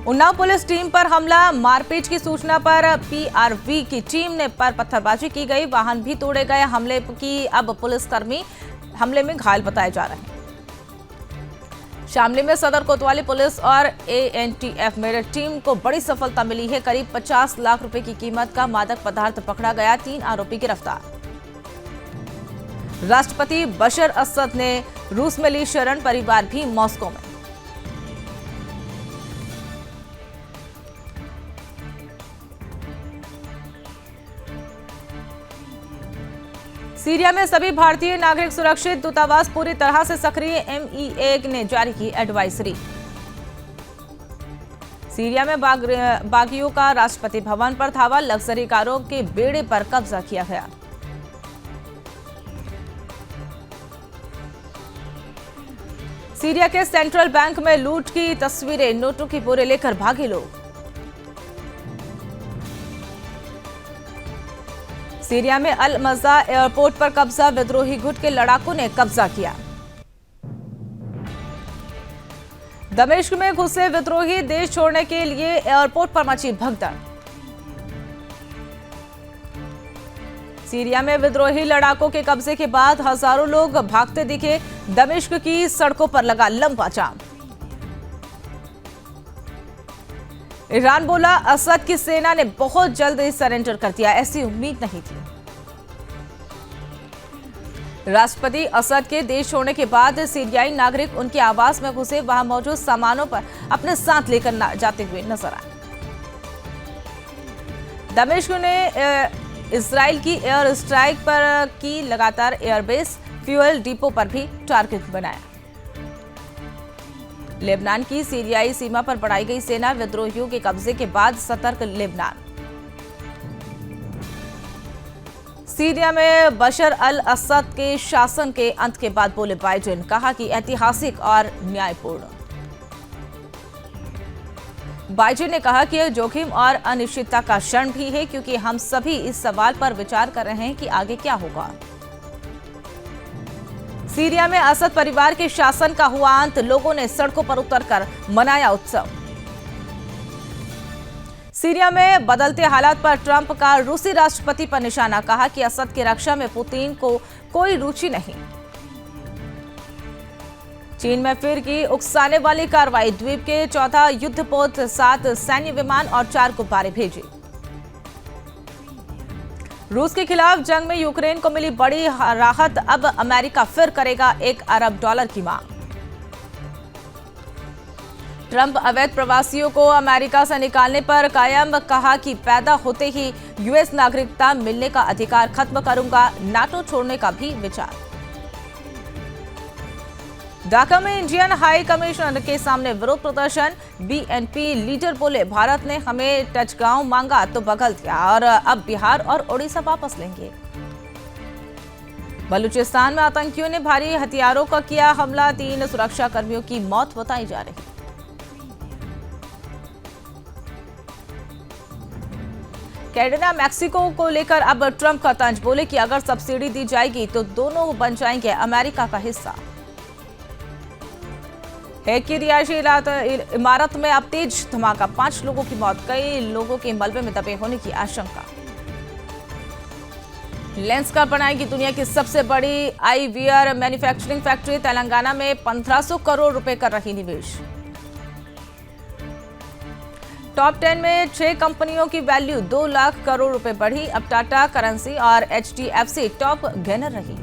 Unnao police team पर हमला, मारपीट की सूचना पर पीआरवी की टीम ने पर पत्थरबाजी की गई, वाहन भी तोड़े गए। हमले की अब पुलिसकर्मी हमले में घायल बताए जा रहे हैं। शामली में सदर कोतवाली पुलिस और एएनटीएफ मेरठ टीम को बड़ी सफलता मिली है। करीब 50 लाख रुपए की कीमत का मादक पदार्थ पकड़ा गया, 3 आरोपी गिरफ्तार। राष्ट्रपति बशर असद ने रूस में ली शरण, परिवार भी मॉस्को में। सीरिया में सभी भारतीय नागरिक सुरक्षित, दूतावास पूरी तरह से सक्रिय, एमईए ने जारी की एडवाइजरी। सीरिया में बागियों का राष्ट्रपति भवन पर धावा, लग्जरी कारों के बेड़े पर कब्जा किया गया। सीरिया के सेंट्रल बैंक में लूट की तस्वीरें, नोटों की बोरे लेकर भागे लोग। सीरिया में अल मज़ा एयरपोर्ट पर कब्जा, विद्रोही गुट के लड़ाकों ने कब्जा किया। दमिश्क में घुसे विद्रोही, देश छोड़ने के लिए एयरपोर्ट पर मची भगदड़। सीरिया में विद्रोही लड़ाकों के कब्जे के बाद हजारों लोग भागते दिखे, दमिश्क की सड़कों पर लगा लंबा जाम। ईरान बोला असद की सेना ने बहुत जल्द सरेंडर कर दिया, ऐसी उम्मीद नहीं थी। राष्ट्रपति असद के देश छोड़ने के बाद सीरियाई नागरिक उनके आवास में घुसे, वहां मौजूद सामानों पर अपने साथ लेकर जाते हुए नजर आए। दमिश्क ने इजराइल की एयर स्ट्राइक पर की लगातार एयरबेस, फ्यूल डिपो पर भी टारगेट बनाया। लेबनान की सीरियाई सीमा पर बढ़ाई गई सेना, विद्रोहियों के कब्जे के बाद सतर्क लेबनान। सीरिया में बशर अल असद के शासन के अंत के बाद बोले बाइडेन, कहा कि ऐतिहासिक और न्यायपूर्ण। बाइडेन ने कहा कि यह जोखिम और अनिश्चितता का क्षण भी है, क्योंकि हम सभी इस सवाल पर विचार कर रहे हैं कि आगे क्या होगा। सीरिया में असद परिवार के शासन का हुआ अंत, लोगों ने सड़कों पर उतरकर मनाया उत्सव। सीरिया में बदलते हालात पर ट्रंप का रूसी राष्ट्रपति पर निशाना, कहा कि असद की रक्षा में पुतिन को कोई रुचि नहीं। चीन में फिर की उकसाने वाली कार्रवाई, द्वीप के 14 युद्धपोत, 7 सैन्य विमान और 4 गुब्बारे भेजे। रूस के खिलाफ जंग में यूक्रेन को मिली बड़ी राहत, अब अमेरिका फिर करेगा $1 अरब की मांग। ट्रंप अवैध प्रवासियों को अमेरिका से निकालने पर कायम, कहा कि पैदा होते ही यूएस नागरिकता मिलने का अधिकार खत्म करूंगा, नाटो छोड़ने का भी विचार। ढाका में इंडियन हाई कमिश्नर के सामने विरोध प्रदर्शन, बीएनपी लीडर बोले भारत ने हमें टचगांव मांगा तो बगल दिया और अब बिहार और ओडिशा वापस लेंगे। बलूचिस्तान में आतंकियों ने भारी हथियारों का किया हमला, 3 सुरक्षा कर्मियों की मौत बताई जा रही। कैनेडा मैक्सिको को लेकर अब ट्रंप का तंज, बोले कि अगर सब्सिडी दी जाएगी तो दोनों बन जाएंगे अमेरिका का हिस्सा। है कि रिहायशी इमारत में अब तेज धमाका, 5 लोगों की मौत, कई लोगों के मलबे में दबे होने की आशंका। लेंसकार्ट बनाएगी दुनिया की सबसे बड़ी आईवीआर मैन्युफैक्चरिंग फैक्ट्री, तेलंगाना में 1500 करोड़ रुपए कर रही निवेश। टॉप 10 में 6 कंपनियों की वैल्यू 2 लाख करोड़ रुपए बढ़ी, अब टाटा, करेंसी और एचडीएफसी टॉप गेनर रही।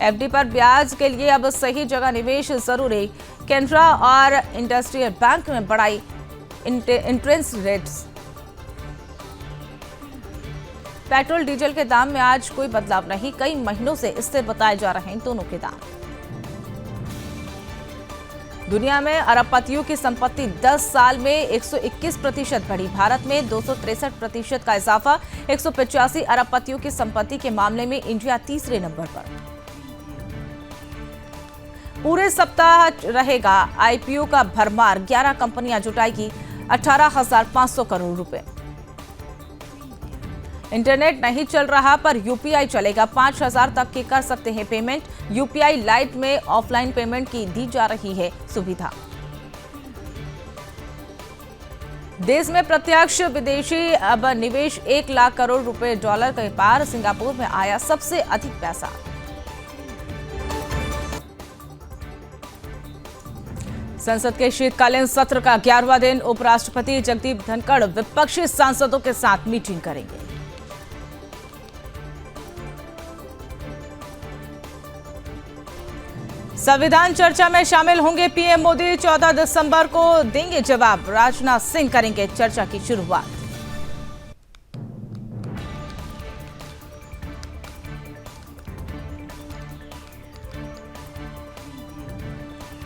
एफडी पर ब्याज के लिए अब सही जगह निवेश जरूरी, कैनरा और इंडस्ट्रियल बैंक में बढ़ाई इंटरेस्ट रेट्स। पेट्रोल डीजल के दाम में आज कोई बदलाव नहीं, कई महीनों से स्थिर बताए जा रहे हैं दोनों के दाम। दुनिया में अरबपतियों की संपत्ति 10 साल में 121% बढ़ी, भारत में 263% का इजाफा, 185 अरबपतियों की संपत्ति के मामले में इंडिया तीसरे नंबर पर। पूरे सप्ताह रहेगा आईपीओ का भरमार, 11 कंपनियां जुटाएगी 18,500 करोड़ रुपए। इंटरनेट नहीं चल रहा पर यूपीआई चलेगा, 5,000 तक की कर सकते हैं पेमेंट। यूपीआई लाइट में ऑफलाइन पेमेंट की दी जा रही है सुविधा। देश में प्रत्यक्ष विदेशी अब निवेश 1 लाख करोड़ रुपए डॉलर के पार, सिंगापुर में आया सबसे अधिक पैसा। संसद के शीतकालीन सत्र का 11वां दिन, उपराष्ट्रपति जगदीप धनखड़ विपक्षी सांसदों के साथ मीटिंग करेंगे। संविधान चर्चा में शामिल होंगे पीएम मोदी, 14 दिसंबर को देंगे जवाब, राजनाथ सिंह करेंगे चर्चा की शुरुआत।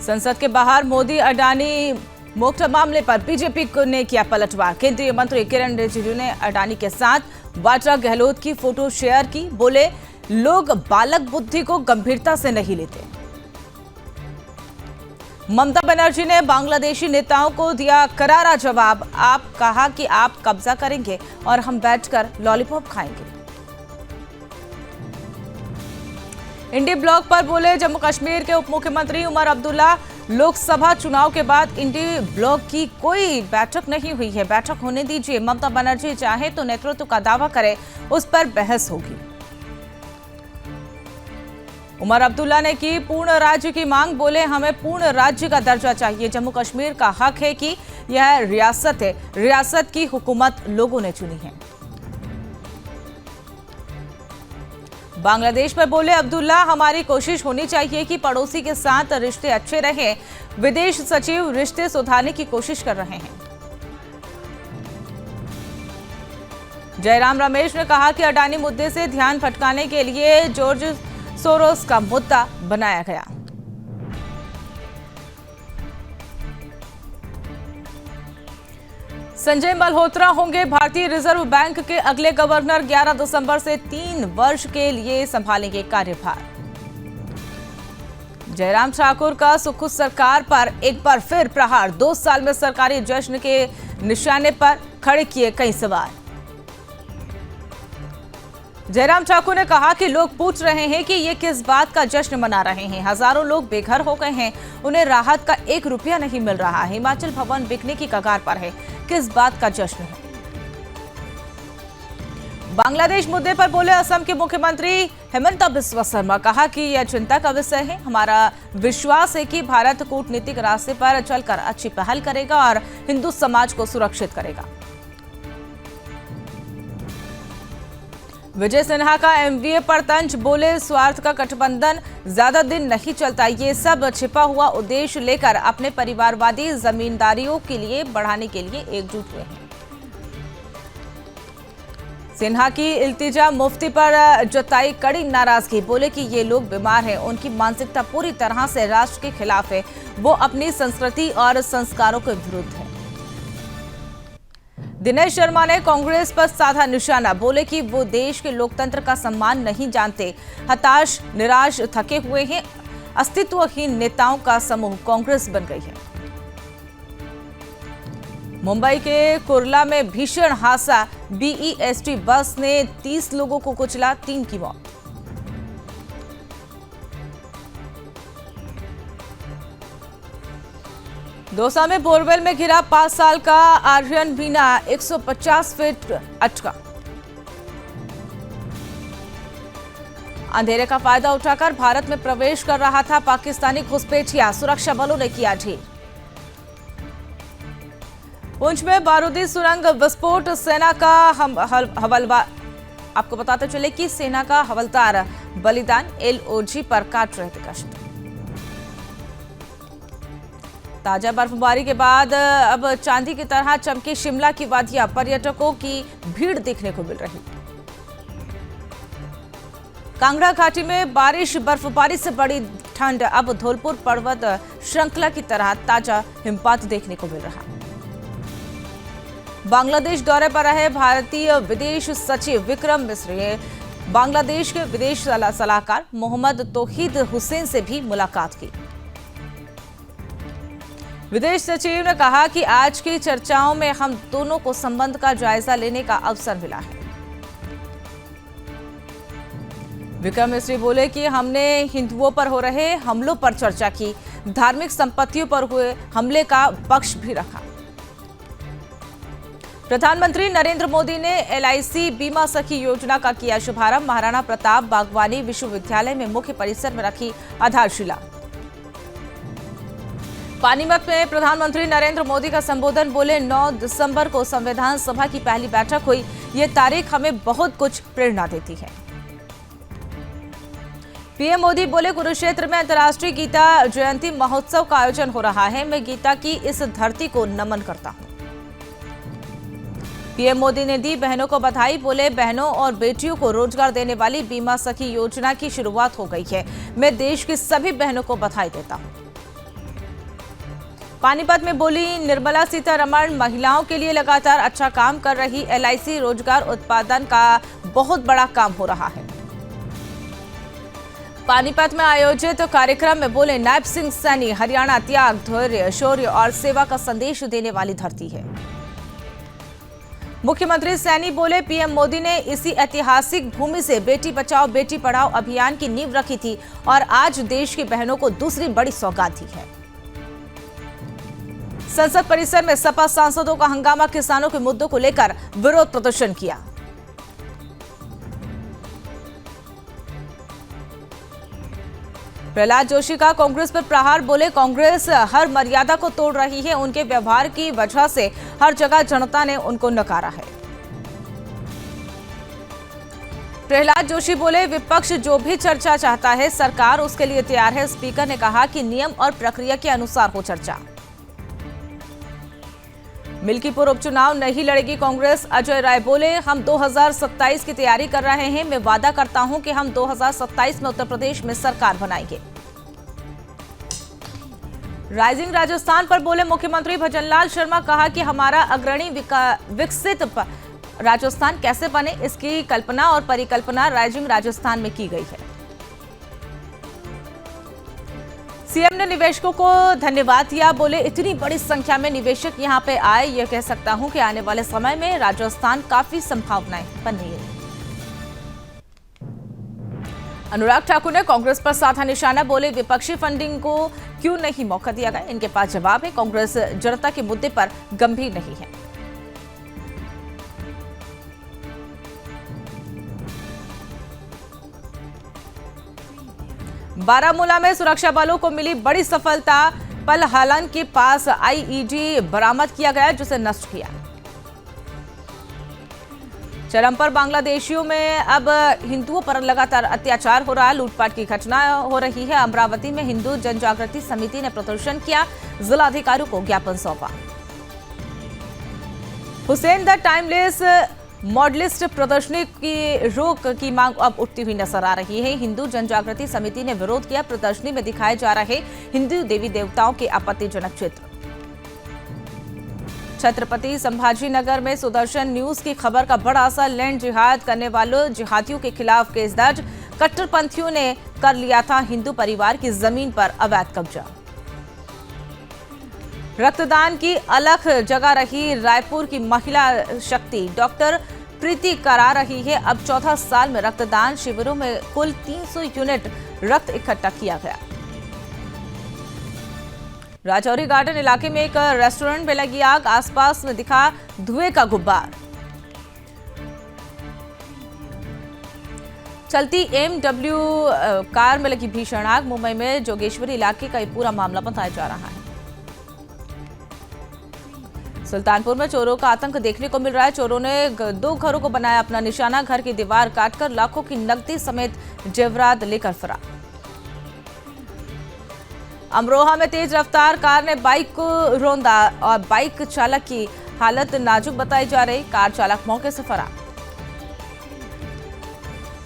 संसद के बाहर मोदी अडानी मोक्टा मामले पर बीजेपी ने किया पलटवार। केंद्रीय मंत्री किरण रिजिजू ने अडानी के साथ वाड्रा गहलोत की फोटो शेयर की, बोले लोग बालक बुद्धि को गंभीरता से नहीं लेते। ममता बनर्जी ने बांग्लादेशी नेताओं को दिया करारा जवाब, आप कहा कि आप कब्जा करेंगे और हम बैठकर लॉलीपॉप खाएंगे। इंडी ब्लॉक पर बोले जम्मू कश्मीर के उप मुख्यमंत्री उमर अब्दुल्ला, लोकसभा चुनाव के बाद इंडी ब्लॉक की कोई बैठक नहीं हुई है, बैठक होने दीजिए। ममता बनर्जी चाहे तो नेतृत्व का दावा करे, उस पर बहस होगी। उमर अब्दुल्ला ने की पूर्ण राज्य की मांग, बोले हमें पूर्ण राज्य का दर्जा चाहिए। जम्मू कश्मीर का हक है कि यह रियासत है, रियासत की हुकूमत लोगों ने चुनी है। बांग्लादेश पर बोले अब्दुल्ला, हमारी कोशिश होनी चाहिए कि पड़ोसी के साथ रिश्ते अच्छे रहें। विदेश सचिव रिश्ते सुधारने की कोशिश कर रहे हैं। जयराम रमेश ने कहा कि अडानी मुद्दे से ध्यान भटकाने के लिए जॉर्ज सोरोस का मुद्दा बनाया गया। संजय मल्होत्रा होंगे भारतीय रिजर्व बैंक के अगले गवर्नर, 11 दिसंबर से 3 वर्ष के लिए संभालेंगे कार्यभार। जयराम ठाकुर का सुखू सरकार पर एक बार फिर प्रहार, 2 साल में सरकारी जश्न के निशाने पर खड़े किए कई सवाल। जयराम ठाकुर ने कहा कि लोग पूछ रहे हैं कि ये किस बात का जश्न मना रहे हैं, हजारों लोग बेघर हो गए हैं, उन्हें राहत का 1 रुपया नहीं मिल रहा, हिमाचल भवन बिकने की कगार पर है, किस बात का जश्न है। बांग्लादेश मुद्दे पर बोले असम के मुख्यमंत्री हेमंता बिस्वा शर्मा, कहा कि यह चिंता का विषय है, हमारा विश्वास है कि भारत कूटनीतिक रास्ते पर चलकर अच्छी पहल करेगा और हिंदू समाज को सुरक्षित करेगा। विजय सिन्हा का एमवीए पर तंज, बोले स्वार्थ का गठबंधन ज्यादा दिन नहीं चलता, ये सब छिपा हुआ उद्देश्य लेकर अपने परिवारवादी जमींदारियों के लिए बढ़ाने के लिए एकजुट हुए हैं। सिन्हा की इल्तिजा मुफ्ती पर जताई कड़ी नाराजगी, बोले कि ये लोग बीमार हैं, उनकी मानसिकता पूरी तरह से राष्ट्र के खिलाफ है, वो अपनी संस्कृति और संस्कारों के विरुद्ध है। दिनेश शर्मा ने कांग्रेस पर साधा निशाना, बोले कि वो देश के लोकतंत्र का सम्मान नहीं जानते, हताश निराश थके हुए हैं, अस्तित्वहीन नेताओं का समूह कांग्रेस बन गई है। मुंबई के कुर्ला में भीषण हादसा, बीईएसटी बस ने 30 लोगों को कुचला, 3 की मौत। दौसा में बोरवेल में गिरा 5 साल का आर्यन बीना, 150 फीट अटका। अंधेरे का फायदा उठाकर भारत में प्रवेश कर रहा था पाकिस्तानी घुसपैठिया, सुरक्षा बलों ने किया ढेर। पुंछ में बारूदी सुरंग विस्फोट, सेना का हवलदार, आपको बताते चले कि सेना का हवलदार बलिदान, एलओजी पर काट रहे थे कष्ट। ताजा बर्फबारी के बाद अब चांदी की तरह चमकी शिमला की वादियां, पर्यटकों की भीड़ देखने को मिल रही। कांगड़ा घाटी में बारिश बर्फबारी से बड़ी ठंड, अब धौलपुर पर्वत श्रृंखला की तरह ताजा हिमपात देखने को मिल रहा। बांग्लादेश दौरे पर रहे भारतीय विदेश सचिव विक्रम मिश्री, बांग्लादेश के विदेश सलाहकार मोहम्मद तौहीद हुसैन से भी मुलाकात की। विदेश सचिव ने कहा कि आज की चर्चाओं में हम दोनों को संबंध का जायजा लेने का अवसर मिला है। विक्रम मिश्री बोले कि हमने हिंदुओं पर हो रहे हमलों पर चर्चा की, धार्मिक संपत्तियों पर हुए हमले का पक्ष भी रखा। प्रधानमंत्री नरेंद्र मोदी ने एलआईसी बीमा सखी योजना का किया शुभारंभ। महाराणा प्रताप बागवानी विश्वविद्यालय में मुख्य परिसर में रखी आधारशिला। पानीपत में प्रधानमंत्री नरेंद्र मोदी का संबोधन। बोले 9 दिसंबर को संविधान सभा की पहली बैठक हुई। ये तारीख हमें बहुत कुछ प्रेरणा देती है। पीएम मोदी बोले कुरुक्षेत्र में अंतर्राष्ट्रीय गीता जयंती महोत्सव का आयोजन हो रहा है। मैं गीता की इस धरती को नमन करता हूं। पीएम मोदी ने दी बहनों को बधाई। बोले बहनों और बेटियों को रोजगार देने वाली बीमा सखी योजना की शुरुआत हो गई है। मैं देश की सभी बहनों को बधाई देता हूं। पानीपत में बोली निर्मला सीतारमण महिलाओं के लिए लगातार अच्छा काम कर रही। एलआईसी रोजगार उत्पादन का बहुत बड़ा काम हो रहा है। पानीपत में आयोजित कार्यक्रम में बोले नायब सिंह सैनी हरियाणा त्याग धैर्य शौर्य और सेवा का संदेश देने वाली धरती है। मुख्यमंत्री सैनी बोले पीएम मोदी ने इसी ऐतिहासिक भूमि से बेटी बचाओ बेटी पढ़ाओ अभियान की नींव रखी थी और आज देश की बहनों को दूसरी बड़ी सौगात दी है। संसद परिसर में सपा सांसदों का हंगामा। किसानों के मुद्दों को लेकर विरोध प्रदर्शन किया। प्रहलाद जोशी का कांग्रेस पर प्रहार। बोले कांग्रेस हर मर्यादा को तोड़ रही है। उनके व्यवहार की वजह से हर जगह जनता ने उनको नकारा है। प्रहलाद जोशी बोले विपक्ष जो भी चर्चा चाहता है सरकार उसके लिए तैयार है। स्पीकर ने कहा कि नियम और प्रक्रिया के अनुसार हो चर्चा। मिल्कीपुर उपचुनाव नहीं लड़ेगी कांग्रेस। अजय राय बोले हम 2027 की तैयारी कर रहे हैं। मैं वादा करता हूं कि हम 2027 में उत्तर प्रदेश में सरकार बनाएंगे। राइजिंग राजस्थान पर बोले मुख्यमंत्री भजनलाल शर्मा। कहा कि हमारा अग्रणी विकसित राजस्थान कैसे बने इसकी कल्पना और परिकल्पना राइजिंग राजस्थान में की गई है। सीएम ने निवेशकों को धन्यवाद दिया। बोले इतनी बड़ी संख्या में निवेशक यहां पे आए। यह कह सकता हूं कि आने वाले समय में राजस्थान काफी संभावनाएं बन रही है। अनुराग ठाकुर ने कांग्रेस पर साधा निशाना। बोले विपक्षी फंडिंग को क्यों नहीं मौका दिया गया। इनके पास जवाब है। कांग्रेस जनता के मुद्दे पर गंभीर नहीं है। बारामूला में सुरक्षा बलों को मिली बड़ी सफलता। पलहलन के पास आईईडी बरामद किया गया जिसे नष्ट किया। चरम पर बांग्लादेशियों में अब हिंदुओं पर लगातार अत्याचार हो रहा है। लूटपाट की घटना हो रही है। अमरावती में हिंदू जनजागृति समिति ने प्रदर्शन किया। जिलाधिकारियों को ज्ञापन सौंपा। हुसैन द टाइमलेस मॉडलिस्ट प्रदर्शनी की रोक की मांग अब उठती हुई नजर आ रही है। हिंदू जनजागृति समिति ने विरोध किया। प्रदर्शनी में दिखाए जा रहे हिंदू देवी देवताओं के आपत्तिजनक चित्र। छत्रपति संभाजीनगर में सुदर्शन न्यूज की खबर का बड़ा असर। लैंड जिहाद करने वालों जिहादियों के खिलाफ केस दर्ज। कट्टरपंथियों ने कर लिया था हिंदू परिवार की जमीन पर अवैध कब्जा। रक्तदान की अलख जगा रही रायपुर की महिला शक्ति। डॉक्टर प्रीति करा रही है। अब 14 साल में रक्तदान शिविरों में कुल 300 यूनिट रक्त इकट्ठा किया गया। राजौरी गार्डन इलाके में एक रेस्टोरेंट में लगी आग। आसपास में दिखा धुएं का गुब्बार। चलती एमडब्ल्यू कार में लगी भीषण आग। मुंबई में जोगेश्वरी इलाके का ये पूरा मामला बताया जा रहा है। सुल्तानपुर में चोरों का आतंक देखने को मिल रहा है। चोरों ने 2 घरों को बनाया अपना निशाना। घर की दीवार काटकर लाखों की नकदी समेत जेवरात लेकर फरार। अमरोहा में तेज रफ्तार कार ने बाइक को रौंदा और बाइक चालक की हालत नाजुक बताई जा रही। कार चालक मौके से फरार।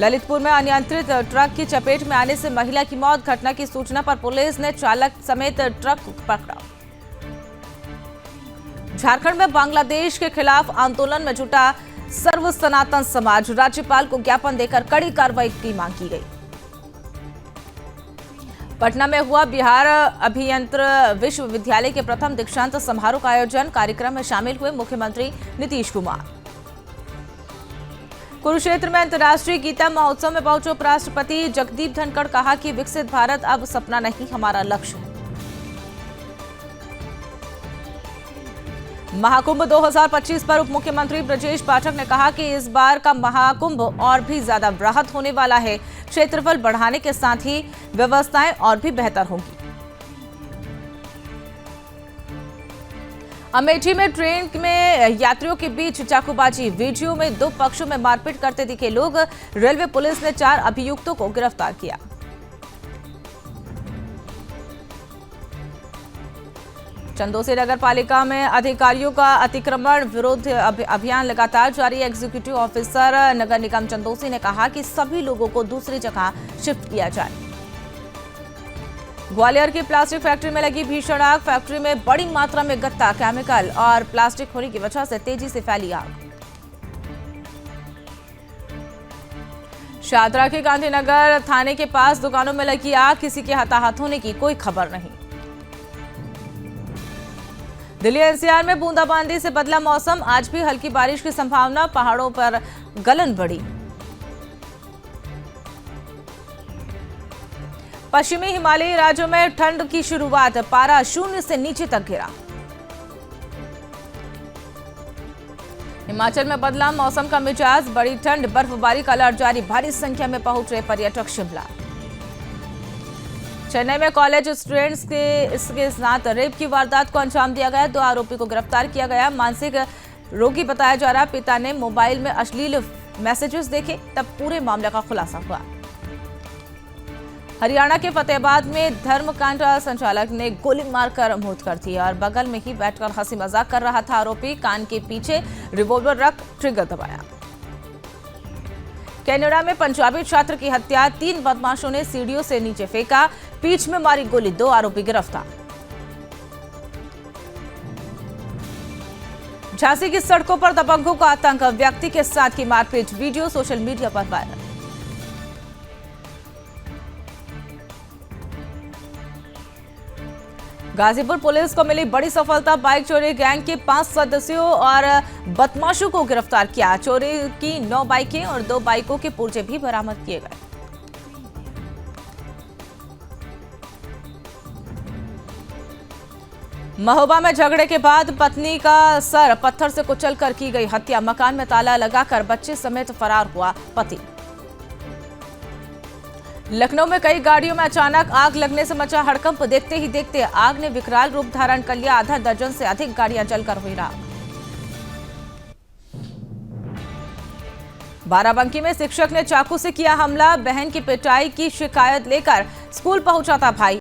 ललितपुर में अनियंत्रित ट्रक की चपेट में आने से महिला की मौत। घटना की सूचना पर पुलिस ने चालक समेत ट्रक पकड़ा। झारखंड में बांग्लादेश के खिलाफ आंदोलन में जुटा सर्व सनातन समाज। राज्यपाल को ज्ञापन देकर कड़ी कार्रवाई की मांग की गई। पटना में हुआ बिहार अभियंत्र विश्वविद्यालय के प्रथम दीक्षांत समारोह का आयोजन। कार्यक्रम में शामिल हुए मुख्यमंत्री नीतीश कुमार। कुरुक्षेत्र में अंतर्राष्ट्रीय गीता महोत्सव में पहुंचे उपराष्ट्रपति जगदीप धनखड़। कहा कि विकसित भारत अब सपना नहीं हमारा लक्ष्य है। महाकुंभ 2025 पर उप मुख्यमंत्री ब्रजेश पाठक ने कहा कि इस बार का महाकुंभ और भी ज्यादा वृहद होने वाला है। क्षेत्रफल बढ़ाने के साथ ही व्यवस्थाएं और भी बेहतर होंगी। अमेठी में ट्रेन में यात्रियों के बीच चाकूबाजी, वीडियो में दो पक्षों में मारपीट करते दिखे लोग। रेलवे पुलिस ने 4 अभियुक्तों को गिरफ्तार किया। चंदौसी नगर पालिका में अधिकारियों का अतिक्रमण विरोध अभियान लगातार जारी। एग्जीक्यूटिव ऑफिसर नगर निगम चंदौसी ने कहा कि सभी लोगों को दूसरी जगह शिफ्ट किया जाए। ग्वालियर की प्लास्टिक फैक्ट्री में लगी भीषण आग। फैक्ट्री में बड़ी मात्रा में गत्ता, केमिकल और प्लास्टिक होने की वजह से तेजी से फैली आग। शादरा के गांधीनगर थाने के पास दुकानों में लगी आग, किसी के हताहत होने की कोई खबर नहीं। दिल्ली एनसीआर में बूंदाबांदी से बदला मौसम, आज भी हल्की बारिश की संभावना, पहाड़ों पर गलन बढ़ी। पश्चिमी हिमालयी राज्यों में ठंड की शुरुआत, पारा 0 से नीचे तक गिरा। हिमाचल में बदला मौसम का मिजाज, बड़ी ठंड, बर्फबारी का अलर्ट जारी, भारी संख्या में पहुंचे पर्यटक शिमला। चेन्नई में कॉलेज स्टूडेंट्स के इसके साथ रेप की वारदात को अंजाम दिया गया। 2 आरोपी को गिरफ्तार किया गया। मानसिक रोगी बताया जा रहा, पिता ने मोबाइल में अश्लील मैसेजेस देखे, तब पूरे मामले का खुलासा हुआ। हरियाणा के फतेहाबाद में धर्मकांड संचालक ने गोली मारकर मौत कर दी और बगल में ही बैठकर हंसी मजाक कर रहा था आरोपी। कान के पीछे रिवॉल्वर रख ट्रिगर दबाया। कनाडा में पंजाबी छात्र की हत्या, 3 बदमाशों ने सीढ़ियों से नीचे फेंका, पीठ में मारी गोली, 2 आरोपी गिरफ्तार। झांसी की सड़कों पर दबंगों का आतंक, व्यक्ति के साथ की मारपीट, वीडियो सोशल मीडिया पर वायरल। गाजीपुर पुलिस को मिली बड़ी सफलता, बाइक चोरी गैंग के 5 सदस्यों और बदमाशों को गिरफ्तार किया। चोरी की 9 बाइकें और 2 बाइकों के पुर्जे भी बरामद किए गए। महोबा में झगड़े के बाद पत्नी का सर पत्थर से कुचलकर की गई हत्या, मकान में ताला लगाकर बच्चे समेत फरार हुआ पति। लखनऊ में कई गाड़ियों में अचानक आग लगने से मचा हड़कंप, देखते ही देखते आग ने विकराल रूप धारण कर लिया, आधा दर्जन से अधिक गाड़ियां जलकर हुई राख। बाराबंकी में शिक्षक ने चाकू से किया हमला, बहन की पिटाई की शिकायत लेकर स्कूल पहुंचा था भाई।